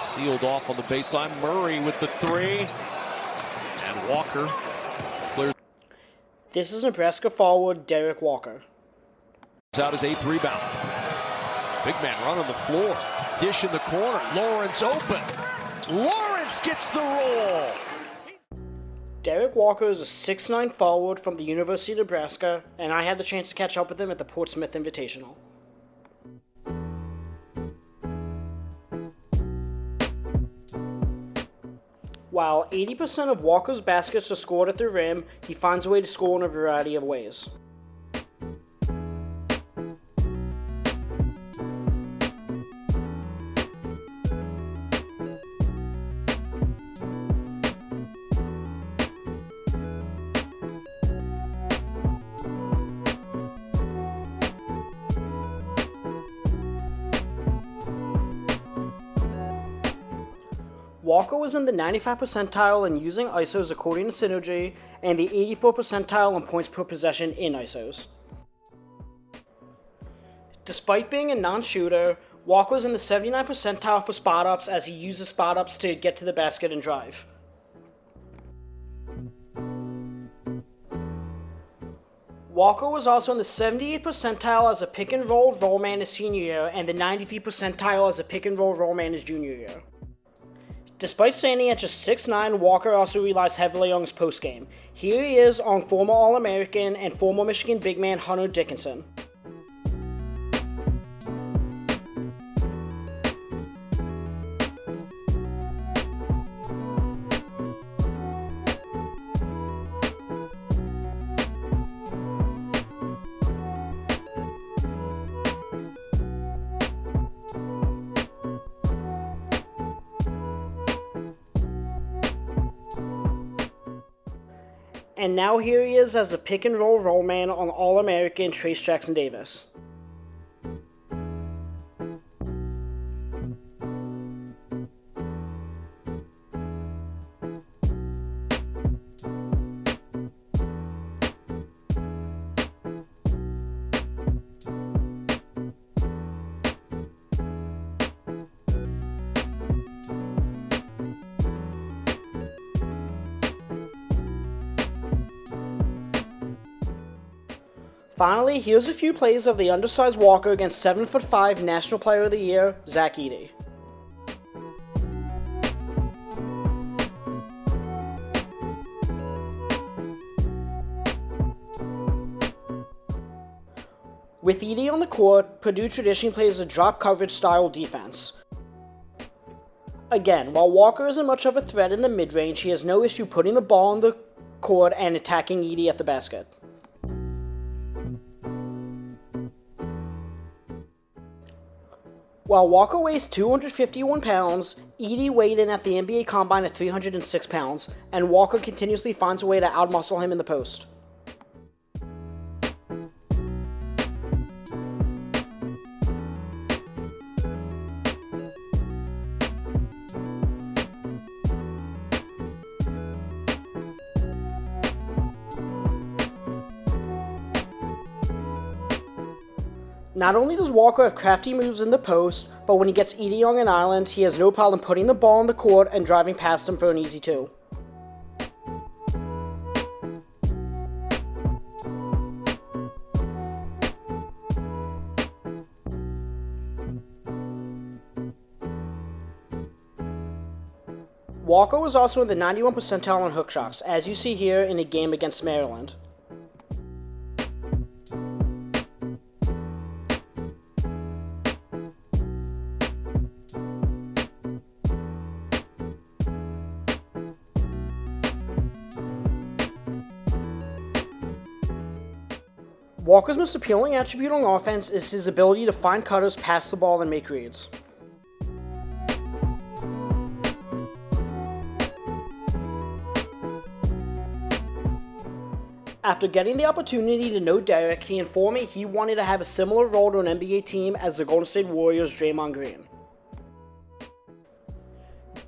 Sealed off on the baseline. Murray with the three. And Walker clears. This is Nebraska forward Derrick Walker. Out his 8th rebound. Big man run on the floor. Dish in the corner. Lawrence open. Lawrence gets the roll. Derrick Walker is a 6'9" forward from the University of Nebraska, and I had the chance to catch up with him at the Portsmouth Invitational. While 80% of Walker's baskets are scored at the rim, he finds a way to score in a variety of ways. Walker was in the 95th percentile in using ISOs according to Synergy, and the 84th percentile in points per possession in ISOs. Despite being a non-shooter, Walker was in the 79th percentile for spot-ups as he uses spot-ups to get to the basket and drive. Walker was also in the 78th percentile as a pick-and-roll rollman his senior year, and the 93rd percentile as a pick-and-roll rollman his junior year. Despite standing at just 6'9", Walker also relies heavily on his postgame. Here he is on former All-American and former Michigan big man Hunter Dickinson. And now here he is as a pick-and-roll rollman on All-American Trace Jackson Davis. Finally, here's a few plays of the undersized Walker against 7'5" National Player of the Year, Zach Edey. With Edey on the court, Purdue traditionally plays a drop coverage style defense. Again, while Walker isn't much of a threat in the mid-range, he has no issue putting the ball on the court and attacking Edey at the basket. While Walker weighs 251 pounds, Edey weighed in at the NBA Combine at 306 pounds, and Walker continuously finds a way to outmuscle him in the post. Not only does Walker have crafty moves in the post, but when he gets Edey on an island, he has no problem putting the ball on the court and driving past him for an easy 2. Walker was also in the 91st percentile on hook shots, as you see here in a game against Maryland. Walker's most appealing attribute on offense is his ability to find cutters, pass the ball, and make reads. After getting the opportunity to know Derrick, he informed me he wanted to have a similar role to an NBA team as the Golden State Warriors' Draymond Green.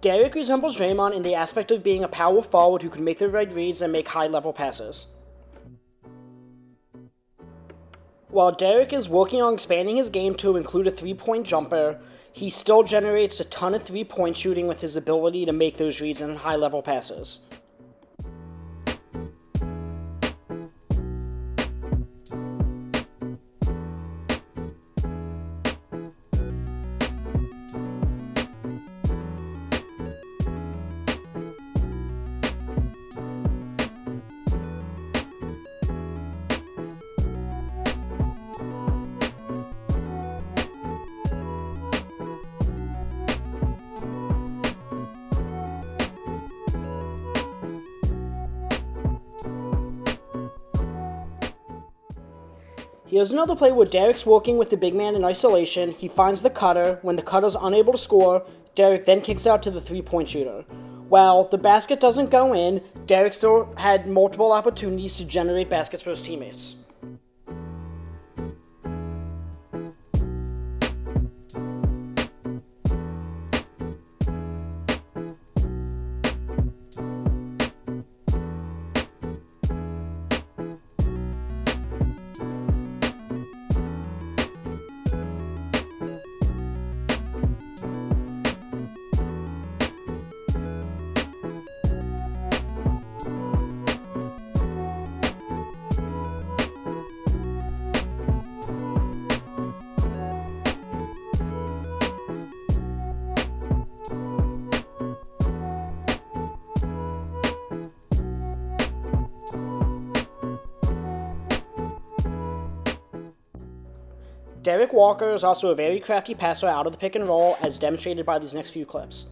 Derrick resembles Draymond in the aspect of being a power forward who can make the right reads and make high-level passes. While Derrick is working on expanding his game to include a three-point jumper, he still generates a ton of three-point shooting with his ability to make those reads and high-level passes. Here's another play where Derrick's working with the big man in isolation. He finds the cutter. When the cutter's unable to score, Derrick then kicks out to the three-point shooter. While the basket doesn't go in, Derrick still had multiple opportunities to generate baskets for his teammates. Derrick Walker is also a very crafty passer out of the pick and roll, as demonstrated by these next few clips.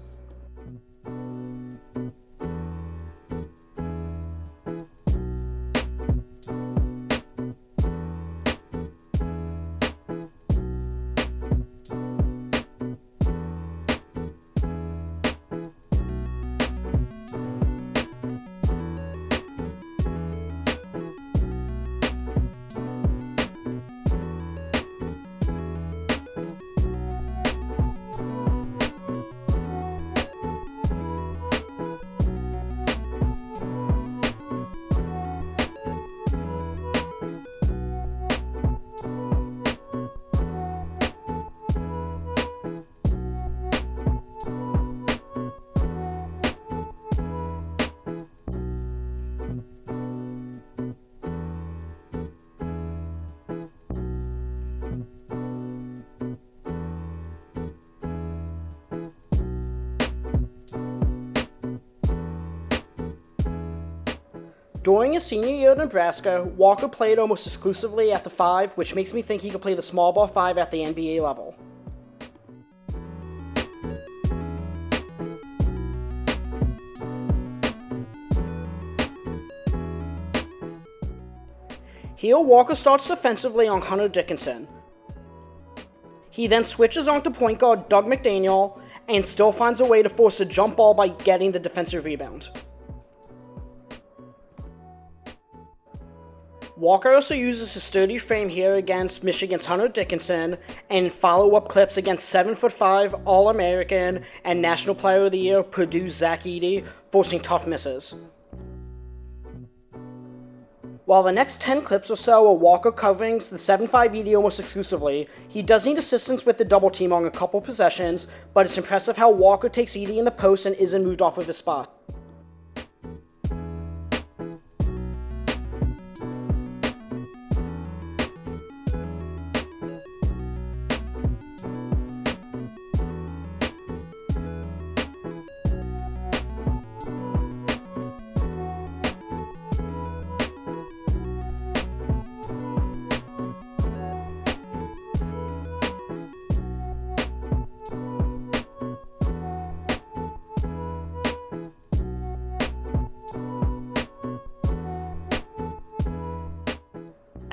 During his senior year at Nebraska, Walker played almost exclusively at the 5, which makes me think he could play the small ball 5 at the NBA level. Here, Walker starts defensively on Hunter Dickinson. He then switches on to point guard Doug McDaniel and still finds a way to force a jump ball by getting the defensive rebound. Walker also uses his sturdy frame here against Michigan's Hunter Dickinson and follow-up clips against 7'5" All-American and National Player of the Year Purdue's Zach Edey, forcing tough misses. While the next 10 clips or so are Walker covering the 7'5" Edey almost exclusively, he does need assistance with the double team on a couple possessions, but it's impressive how Walker takes Edey in the post and isn't moved off of his spot.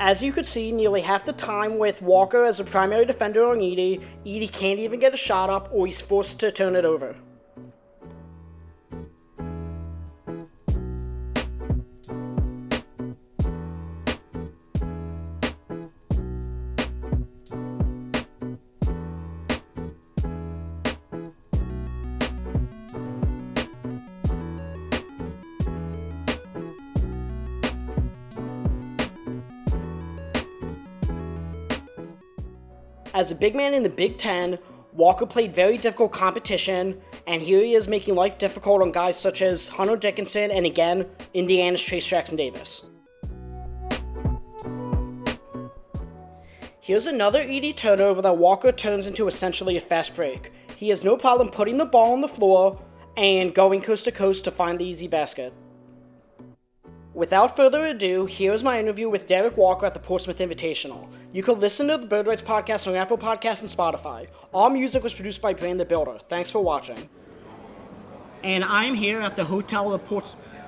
As you could see, nearly half the time with Walker as a primary defender on Edey, Edey can't even get a shot up or he's forced to turn it over. As a big man in the Big Ten, Walker played very difficult competition, and here he is making life difficult on guys such as Hunter Dickinson and, again, Indiana's Trace Jackson Davis. Here's another ED turnover that Walker turns into essentially a fast break. He has no problem putting the ball on the floor and going coast to coast to find the easy basket. Without further ado, here's my interview with Derrick Walker at the Portsmouth Invitational. You can listen to the Bird Rights podcast on Apple Podcasts and Spotify. All music was produced by Brand the Builder. Thanks for watching. And I'm here at the hotel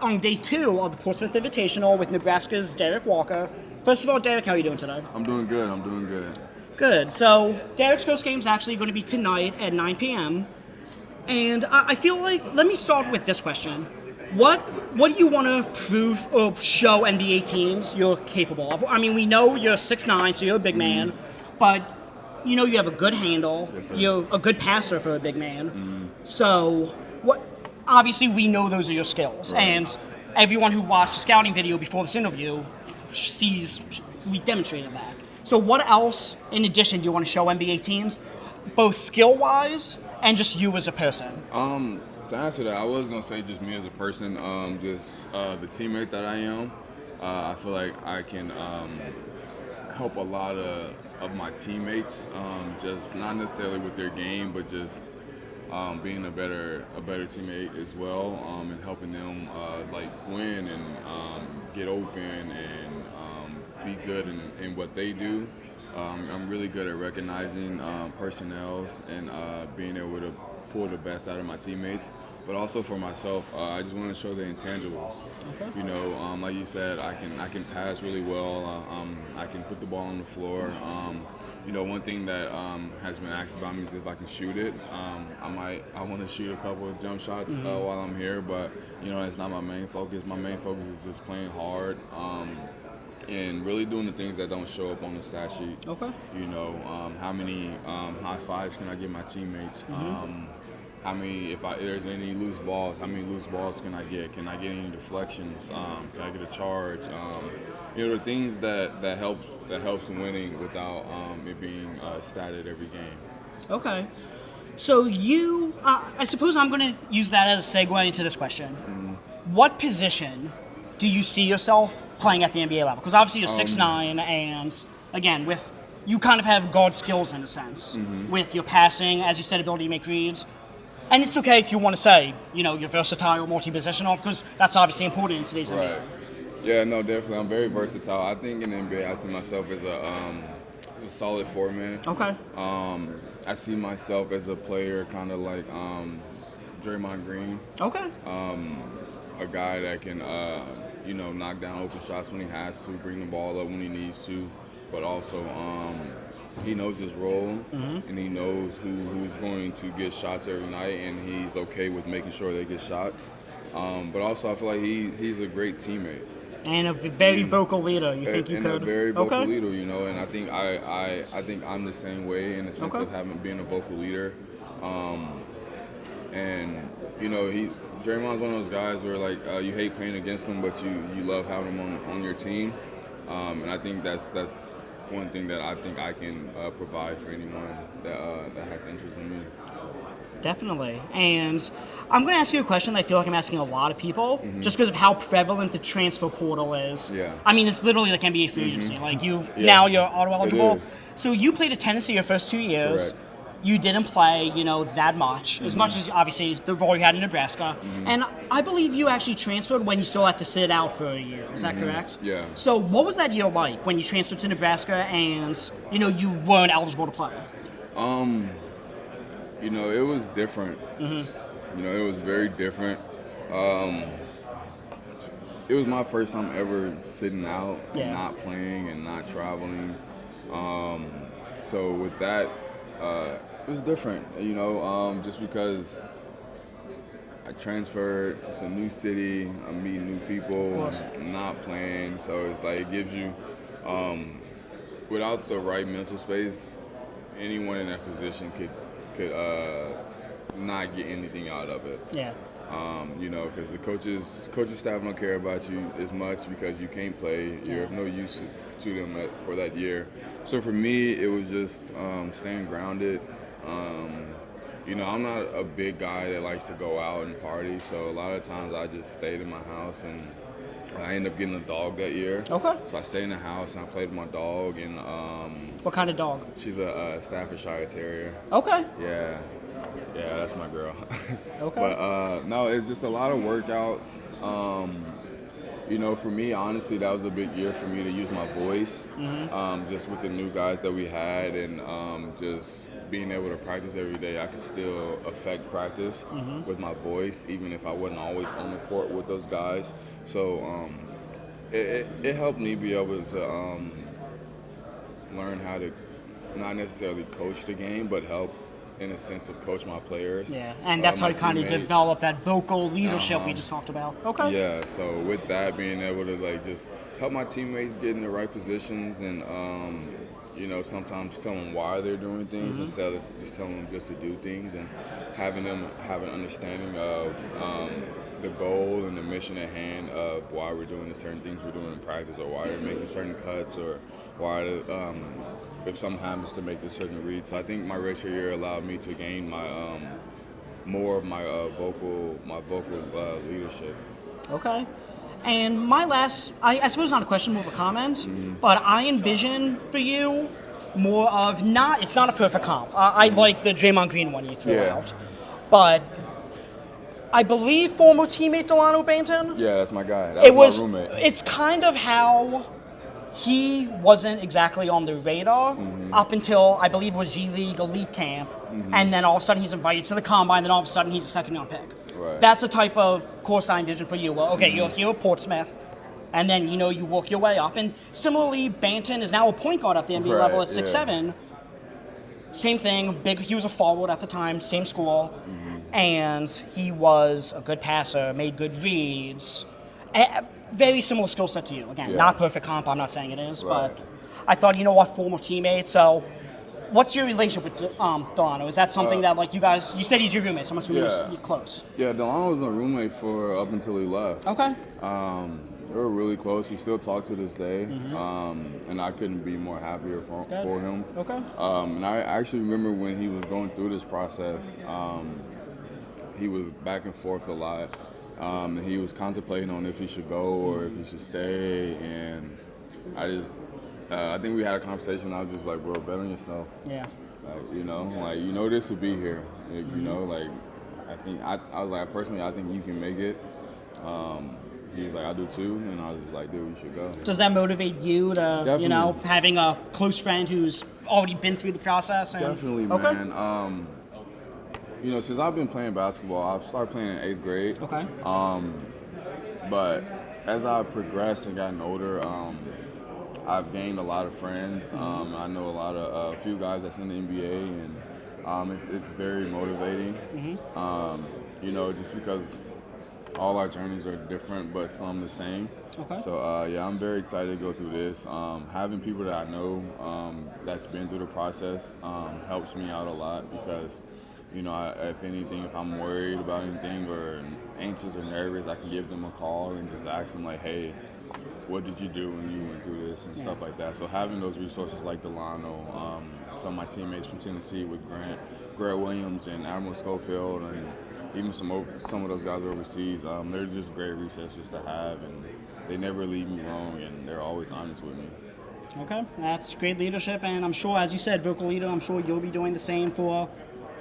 on day 2 of the Portsmouth Invitational with Nebraska's Derrick Walker. First of all, Derrick, how are you doing today? I'm doing good. Good. So, Derrick's first game is actually going to be tonight at 9 p.m. And I feel like, let me start with this question. What do you want to prove or show NBA teams you're capable of? I mean, we know you're 6'9", so you're a big man, but you know you have a good handle. Yes, sir. You're a good passer for a big man. So, obviously we know those are your skills. Right. And everyone who watched the scouting video before this interview we demonstrated that. So what else, in addition, do you want to show NBA teams, both skill-wise and just you as a person? To answer that, I was going to say just me as a person, just the teammate that I am. I feel like I can help a lot of my teammates, just not necessarily with their game, but just being a better teammate as well, and helping them win and get open and be good in what they do. I'm really good at recognizing personnels and being able to pull the best out of my teammates, but also for myself, I just want to show the intangibles. Okay. You know, like you said, I can pass really well. I can put the ball on the floor. You know, one thing that has been asked about me is if I can shoot it. I want to shoot a couple of jump shots while I'm here, but you know, it's not my main focus. My main focus is just playing hard. And really doing the things that don't show up on the stat sheet. Okay. You know, how many high fives can I give my teammates? How many, if there's any loose balls, how many loose balls can I get? Can I get any deflections? Can I get a charge? You know, the things that helps in winning without it being statted every game. Okay. So you, I suppose I'm going to use that as a segue into this question. What position do you see yourself playing at the NBA level? Because obviously you're 6'9", and again, you kind of have guard skills in a sense, with your passing, as you said, ability to make reads. And it's okay if you want to say, you know, you're versatile, multi-positional, because that's obviously important in today's NBA. Yeah, no, definitely. I'm very versatile. I think in the NBA, I see myself as a solid four-man. Okay. I see myself as a player kind of like Draymond Green. Okay. A guy that can, you know, knock down open shots when he has to, bring the ball up when he needs to, but also he knows his role, and he knows who's going to get shots every night, and he's okay with making sure they get shots. But also, I feel like he's a great teammate. And a very vocal leader. You think you could? And a very vocal leader, you know. And I think I think I'm the same way in the sense of being a vocal leader. And you know, Draymond's one of those guys where like you hate playing against him, but you love having him on your team. And I think that's one thing that I think I can provide for anyone that has interest in me. Definitely. And I'm going to ask you a question that I feel like I'm asking a lot of people, just because of how prevalent the transfer portal is. Yeah. I mean, it's literally like NBA free agency. Like now you're auto eligible. So you played at Tennessee your first 2 years. Correct. You didn't play, you know, that much, as much as obviously the role you had in Nebraska. And I believe you actually transferred when you still had to sit out for a year. Is that correct? Yeah. So what was that year like when you transferred to Nebraska and, you know, you weren't eligible to play? You know, it was different. You know, it was very different. It was my first time ever sitting out, and not playing and not traveling. So with that, it was different, you know, just because I transferred, it's a new city, I'm meeting new people, I'm not playing, so it's like it gives you, without the right mental space, anyone in that position could not get anything out of it. Yeah. You know, because the coaches staff don't care about you as much because you can't play. You're of no use to them for that year. So for me, it was just staying grounded. You know, I'm not a big guy that likes to go out and party, so a lot of times I just stayed in my house, and I ended up getting a dog that year. Okay. So I stayed in the house and I played with my dog. And What kind of dog? she's a Staffordshire Terrier. Okay. Yeah, that's my girl. Okay. But no, it's just a lot of workouts. You know, for me, honestly, that was a big year for me to use my voice, just with the new guys that we had, and just being able to practice every day. I could still affect practice with my voice, even if I wasn't always on the court with those guys. So it helped me be able to learn how to not necessarily coach the game, but help in a sense of coach my players. Yeah, and that's how you kind of develop that vocal leadership we just talked about. Okay. Yeah, so with that, being able to like just help my teammates get in the right positions, and you know, sometimes tell them why they're doing things instead of just telling them just to do things, and having them have an understanding of the goal and the mission at hand of why we're doing the certain things we're doing in practice, or why they're making certain cuts, or why if something happens to make this certain read. So I think my redshirt year allowed me to gain my more of my vocal leadership. Okay. And my last, I suppose not a question, more of a comment, but I envision for you more of it's not a perfect comp. I like the Draymond Green one you threw out. But I believe former teammate Delano Banton. Yeah, that's my guy. That was my roommate. It's kind of how he wasn't exactly on the radar up until, I believe it was G League Elite Camp, and then all of a sudden he's invited to the Combine, then all of a sudden he's a second-round pick. Right. That's the type of course I envision for you. Well, okay, you're here at Portsmouth, and then, you know, you work your way up. And similarly, Banton is now a point guard at the NBA level at 6'7". Same thing, he was a forward at the time, same school, and he was a good passer, made good reads. Very similar skill set to you. Again, not perfect comp, I'm not saying it is, but I thought, you know what, former teammate. So what's your relationship with Delano? Is that something that, like, you guys, you said he's your roommate, so I'm assuming you're close. Yeah, Delano was my roommate for up until he left. Okay. We were really close. We still talk to this day, and I couldn't be more happier for him. Okay. And I actually remember when he was going through this process, he was back and forth a lot. He was contemplating on if he should go or if he should stay, and I think we had a conversation. I was just like, bro, bet on yourself. Yeah. Like, you know, this will be here. You know, like, I was like, personally, I think you can make it. He was like, I do too, and I was just like, dude, you should go. Does that motivate you to, Definitely. you know, having a close friend who's already been through the process? And, Definitely, man. You know, since I've been playing basketball, I've started playing in 8th grade. Okay. But as I've progressed and gotten older, I've gained a lot of friends. I know a few guys that's in the NBA, and it's very motivating. You know, just because all our journeys are different, but some the same. Okay. So yeah, I'm very excited to go through this. Having people that I know that's been through the process helps me out a lot, because, you know, if anything, if I'm worried about anything or anxious or nervous, I can give them a call and just ask them, like, hey, what did you do when you went through this, and stuff like that. So having those resources like Delano, some of my teammates from Tennessee with Grant Williams and Admiral Schofield, and even some of those guys overseas, they're just great resources to have, and they never leave me wrong, and they're always honest with me. Okay, that's great leadership, and I'm sure, as you said, vocal leader, I'm sure you'll be doing the same for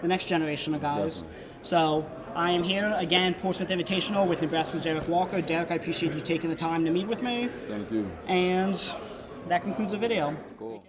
the next generation of guys. Definitely. So I am here again, Portsmouth Invitational with Nebraska's Derrick Walker. Derrick, I appreciate you taking the time to meet with me. Thank you. And that concludes the video. Cool.